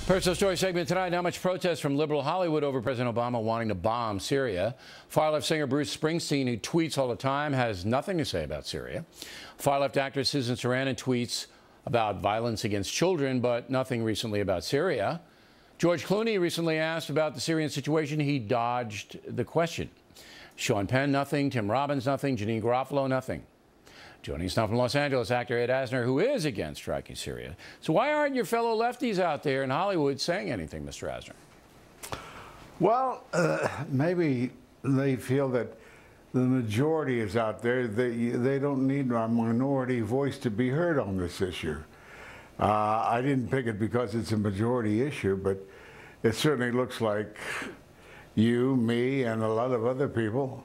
Personal story segment tonight. Not much protest from liberal Hollywood over President Obama wanting to bomb Syria. Far-left singer Bruce Springsteen, who tweets all the time, has nothing to say about Syria. Far-left actress Susan Sarandon tweets about violence against children, but nothing recently about Syria. George Clooney recently asked about the Syrian situation. He dodged the question. Sean Penn, nothing. Tim Robbins, nothing. Janine Garofalo, nothing. Joining us now from Los Angeles, actor Ed Asner, who is against striking Syria. So why aren't your fellow lefties out there in Hollywood saying anything, Mr. Asner? Well, maybe they feel that the majority is out there. They don't need a minority voice to be heard on this issue. I didn't pick it because it's a majority issue, but it certainly looks like you, me, and a lot of other people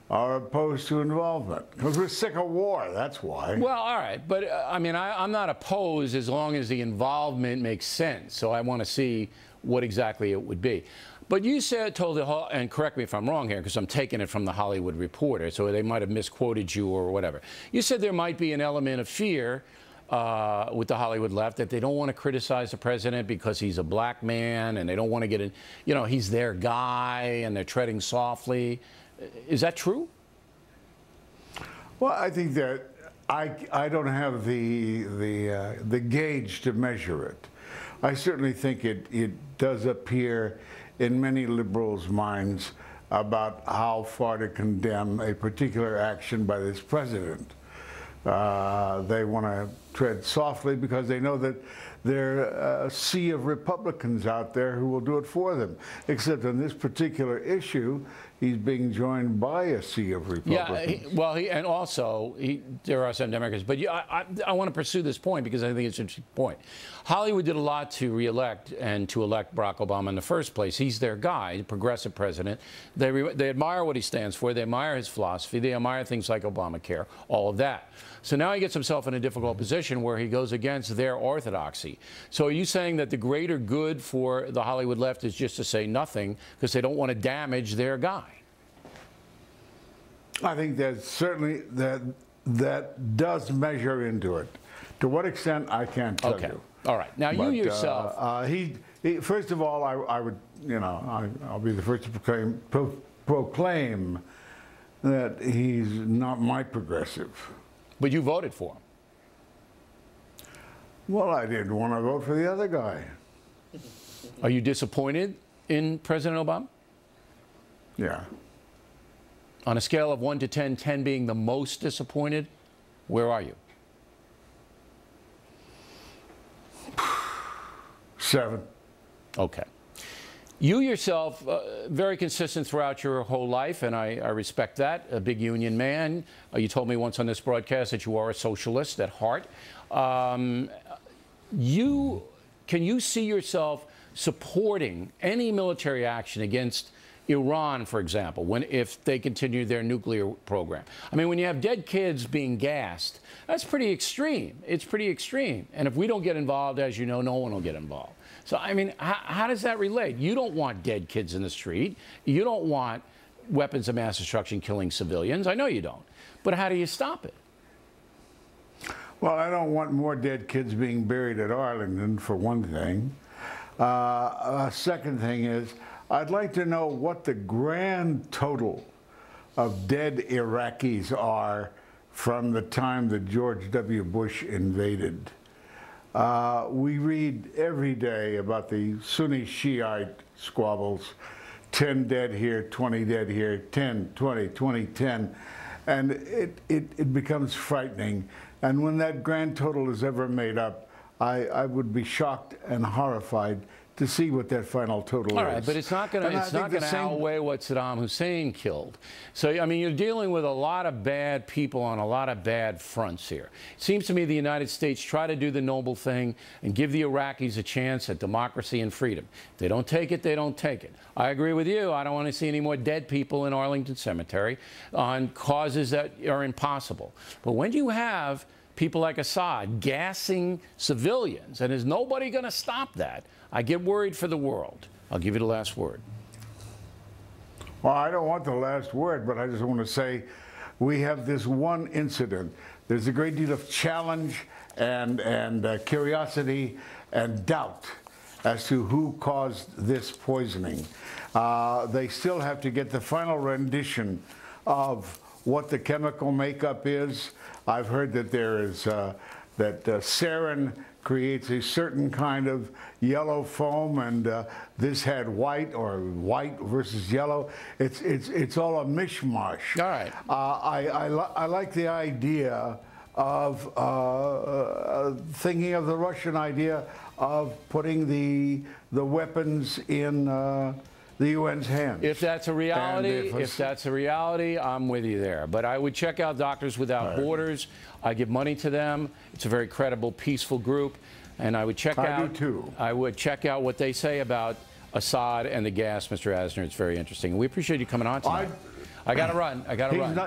are opposed to involvement because we're sick of war. That's why. Well, all right, but I mean, I'm not opposed as long as the involvement makes sense. So I want to see what exactly it would be. But you told the whole, and correct me if I'm wrong here, because I'm taking it from the Hollywood Reporter, so they might have misquoted you or whatever. You said there might be an element of fear with the Hollywood left that they don't want to criticize the president because he's a black man, and they don't want to get in, you know, he's their guy, and they're treading softly. Is that true? Well, I think that I don't have the gauge to measure it. I certainly think it does appear in many liberals' minds about how far to condemn a particular action by this president. They want to tread softly because they know that there are a sea of Republicans out there who will do it for them. Except on this particular issue, he's being joined by a sea of Republicans. Yeah, and also there are some Democrats. But I want to pursue this point because I think it's an interesting point. Hollywood did a lot to re-elect and to elect Barack Obama in the first place. He's their guy, the progressive president. They admire what he stands for. They admire his philosophy. They admire things like Obamacare, all of that. So now he gets himself in a difficult position where he goes against their orthodoxy. So are you saying that the greater good for the Hollywood left is just to say nothing because they don't want to damage their guy? I think that certainly that does measure into it. To what extent, I can't tell you. All right. Now, you yourself. He first of all, I would, you know, I'll be the first to proclaim that he's not my progressive. But you voted for him. Well, I didn't want to vote for the other guy. Are you disappointed in President Obama? Yeah. On a scale of 1 to 10, 10 being the most disappointed, where are you? 7. Okay. You yourself, very consistent throughout your whole life, and I respect that, a big union man. You told me once on this broadcast that you are a socialist at heart. Can you see yourself supporting any military action against Iran, for example, if they continue their nuclear program? I mean, when you have dead kids being gassed, that's pretty extreme. It's pretty extreme. And if we don't get involved, as you know, no one will get involved. So, I mean, how does that relate? You don't want dead kids in the street. You don't want weapons of mass destruction killing civilians. I know you don't. But how do you stop it? Well, I don't want more dead kids being buried at Arlington, for one thing. A second thing is, I'd like to know what the grand total of dead Iraqis are from the time that George W. Bush invaded. We read every day about the Sunni Shiite squabbles, 10 dead here, 20 dead here, 10, 20, 20, 10, and it becomes frightening. And when that grand total is ever made up, I would be shocked and horrified to see what that final total is. All right, but it's not going to outweigh what Saddam Hussein killed. So, I mean, you're dealing with a lot of bad people on a lot of bad fronts here. It seems to me the United States try to do the noble thing and give the Iraqis a chance at democracy and freedom. If they don't take it, they don't take it. I agree with you. I don't want to see any more dead people in Arlington Cemetery on causes that are impossible. But when you have people like Assad gassing civilians, and is nobody going to stop that, I get worried for the world. I'll give you the last word. Well, I don't want the last word, but I just want to say we have this one incident. There's a great deal of challenge and curiosity and doubt as to who caused this poisoning. They still have to get the final rendition of what the chemical makeup is. I've heard that there is that sarin creates a certain kind of yellow foam, and this had white, or white versus yellow. It's all a mishmash. All right. I like the idea of thinking of the Russian idea of putting the weapons in the UN's hands. If that's a reality, I'm with you there. But I would check out Doctors Without Borders. I give money to them. It's a very credible, peaceful group, and I would check out. I do too. I would check out what they say about Assad and the gas, Mr. Asner. It's very interesting. We appreciate you coming on tonight. I got to run. I got to run.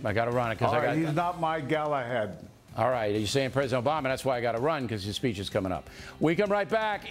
I got to run because he's not my Galahad. All right. You're saying President Obama. That's why I got to run, because his speech is coming up. We come right back.